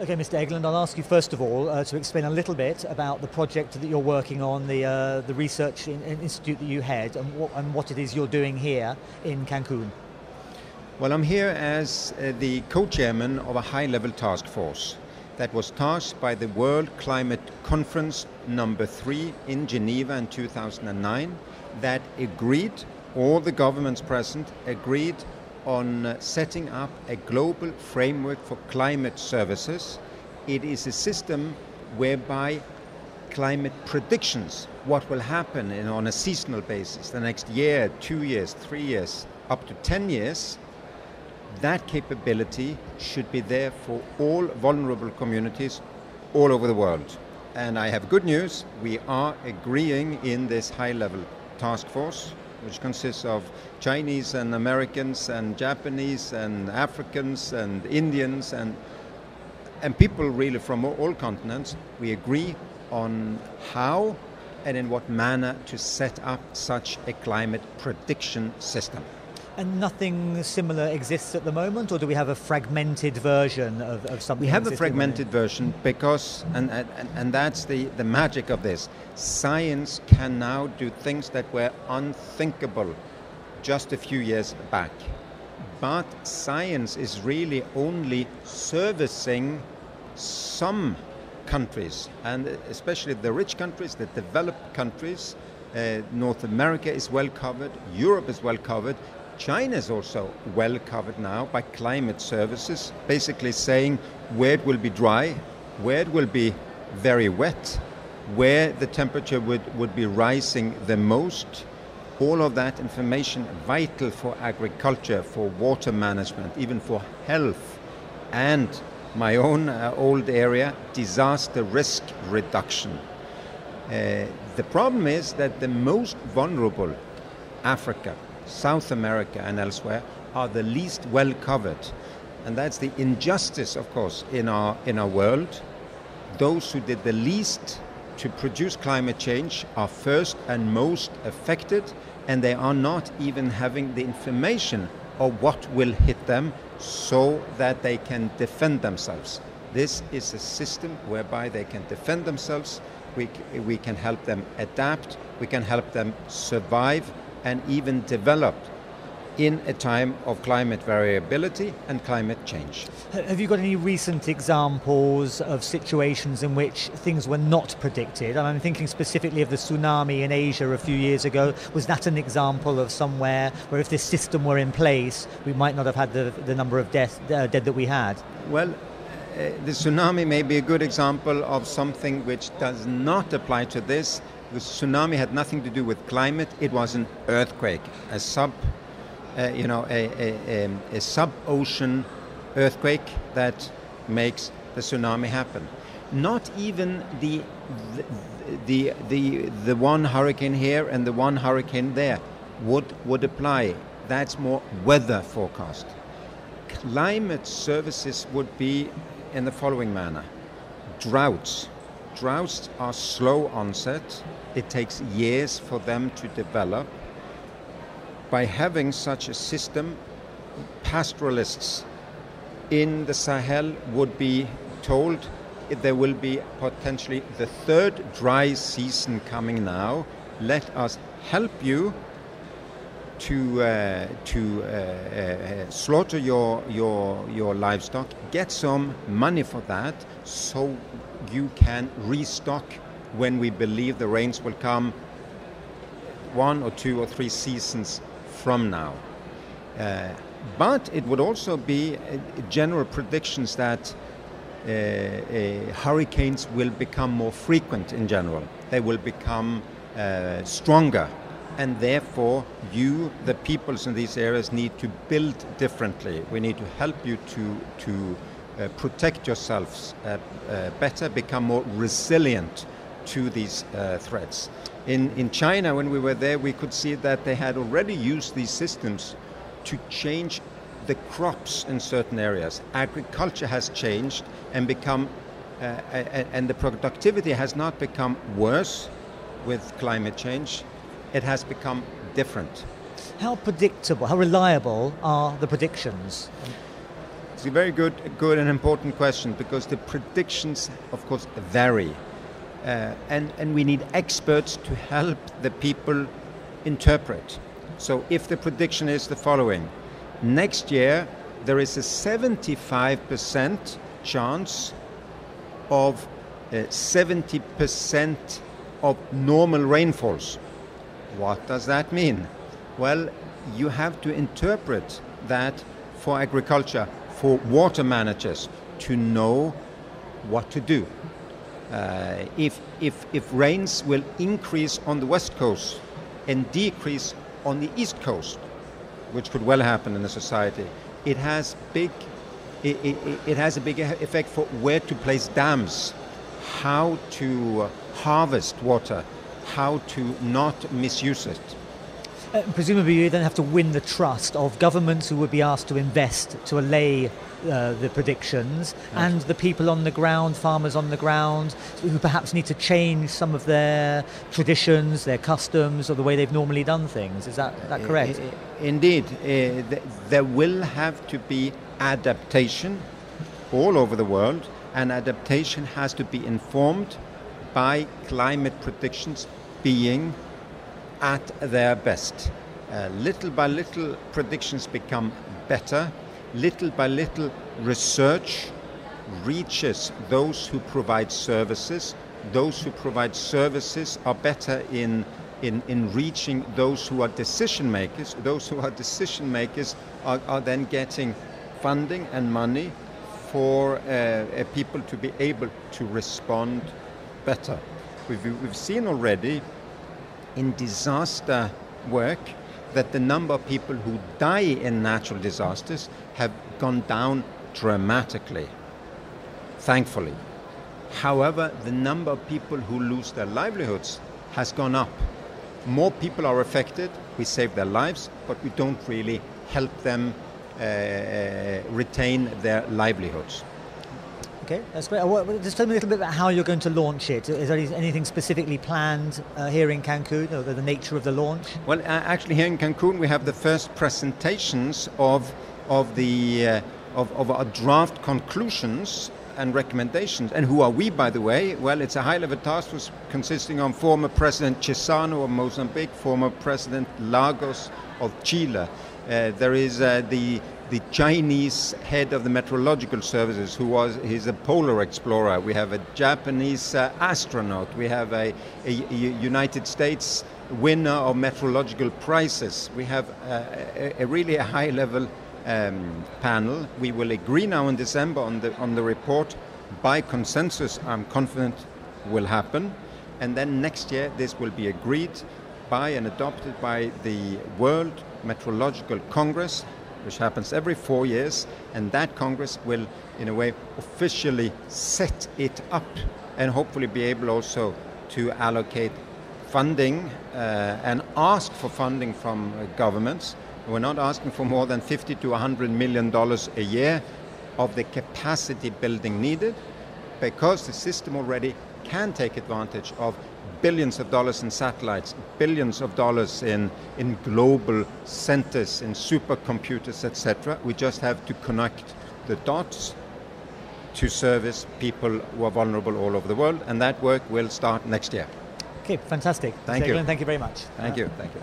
Okay, Mr. Egeland, I'll ask you first of all to explain a little bit about the project that you're working on, the research institute that you head, and what it is you're doing here in Cancun. Well, I'm here as the co-chairman of a high-level task force that was tasked by the World Climate Conference number 3 in Geneva in 2009 that agreed, all the governments present agreed on setting up a global framework for climate services. It is a system whereby climate predictions, what will happen on a seasonal basis, the next year, 2 years, 3 years, up to 10 years, that capability should be there for all vulnerable communities all over the world. And I have good news, we are agreeing in this high-level task force, which consists of Chinese and Americans and Japanese and Africans and Indians and people really from all continents. We agree on how and in what manner to set up such a climate prediction system. And nothing similar exists at the moment, or do we have a fragmented version of something? We have a fragmented version because, and that's the magic of this, science can now do things that were unthinkable just a few years back. But science is really only servicing some countries, and especially the rich countries, the developed countries. North America is well covered, Europe is well covered. China is also well covered now by climate services, basically saying where it will be dry, where it will be very wet, where the temperature would be rising the most. All of that information vital for agriculture, for water management, even for health, and my own old area, disaster risk reduction. The problem is that the most vulnerable, Africa, South America and elsewhere, are the least well covered. And that's the injustice, of course, in our world. Those who did the least to produce climate change are first and most affected, and they are not even having the information of what will hit them so that they can defend themselves. This is a system whereby they can defend themselves. We can help them adapt, we can help them survive and even develop in a time of climate variability and climate change. Have you got any recent examples of situations in which things were not predicted? And I'm thinking specifically of the tsunami in Asia a few years ago. Was that an example of somewhere where if this system were in place, we might not have had the number of dead that we had? Well, the tsunami may be a good example of something which does not apply to this. The tsunami had nothing to do with climate. It was an earthquake, a sub-ocean earthquake that makes the tsunami happen. Not even the one hurricane here and the one hurricane there would apply. That's more weather forecast. Climate services would be in the following manner: droughts. Droughts are slow onset. It takes years for them to develop. By having such a system, pastoralists in the Sahel would be told there will be potentially the third dry season coming now. Let us help you to slaughter your livestock, get some money for that, so you can restock when we believe the rains will come 1 or 2 or 3 seasons from now. But it would also be general predictions that hurricanes will become more frequent in general. They will become stronger, and therefore the peoples in these areas, need to build differently. We need to help you to protect yourselves better, become more resilient to these threats. In China, when we were there, we could see that they had already used these systems to change the crops in certain areas. Agriculture has changed and become, and the productivity has not become worse with climate change. It has become different. How predictable, how reliable are the predictions? It's a very good and important question, because the predictions, of course, vary. And we need experts to help the people interpret. So if the prediction is the following: next year there is a 75% chance of 70% of normal rainfalls. What does that mean? Well, you have to interpret that for agriculture, for water managers to know what to do. If rains will increase on the west coast and decrease on the east coast, which could well happen in a society, it has a big effect for where to place dams, how to harvest water, how to not misuse it. Presumably you then have to win the trust of governments who would be asked to invest to allay the predictions, and the people on the ground, farmers on the ground, who perhaps need to change some of their traditions, their customs, or the way they've normally done things. Is that correct? Indeed. There will have to be adaptation all over the world, and adaptation has to be informed by climate predictions being at their best. Little by little, predictions become better. Little by little, research reaches those who provide services. Those who provide services are better in reaching those who are decision makers. Those who are decision makers are then getting funding and money for people to be able to respond better. We've seen already in disaster work that the number of people who die in natural disasters have gone down dramatically, thankfully. However, the number of people who lose their livelihoods has gone up. More people are affected, we save their lives, but we don't really help them retain their livelihoods. Okay, that's great. Just tell me a little bit about how you're going to launch it. Is there anything specifically planned here in Cancun, or the nature of the launch? Well, actually here in Cancun we have the first presentations of our draft conclusions and recommendations. And who are we, by the way? Well, it's a high-level task force consisting of former President Chissano of Mozambique, former President Lagos of Chile. There is the Chinese head of the meteorological services, he's a polar explorer. We have a Japanese astronaut. We have a United States winner of meteorological prizes. We have a really high-level panel. We will agree now in December on the report by consensus. I'm confident will happen, and then next year this will be agreed by and adopted by the World Meteorological Congress, which happens every 4 years, and that Congress will, in a way, officially set it up and hopefully be able also to allocate funding and ask for funding from governments. We're not asking for more than $50 to $100 million a year of the capacity building needed, because the system already can take advantage of billions of dollars in satellites, billions of dollars in global centers, in supercomputers, etc. We just have to connect the dots to service people who are vulnerable all over the world, and that work will start next year. Okay, fantastic. Thank you. Egeland, thank you very much. Thank you. Thank you.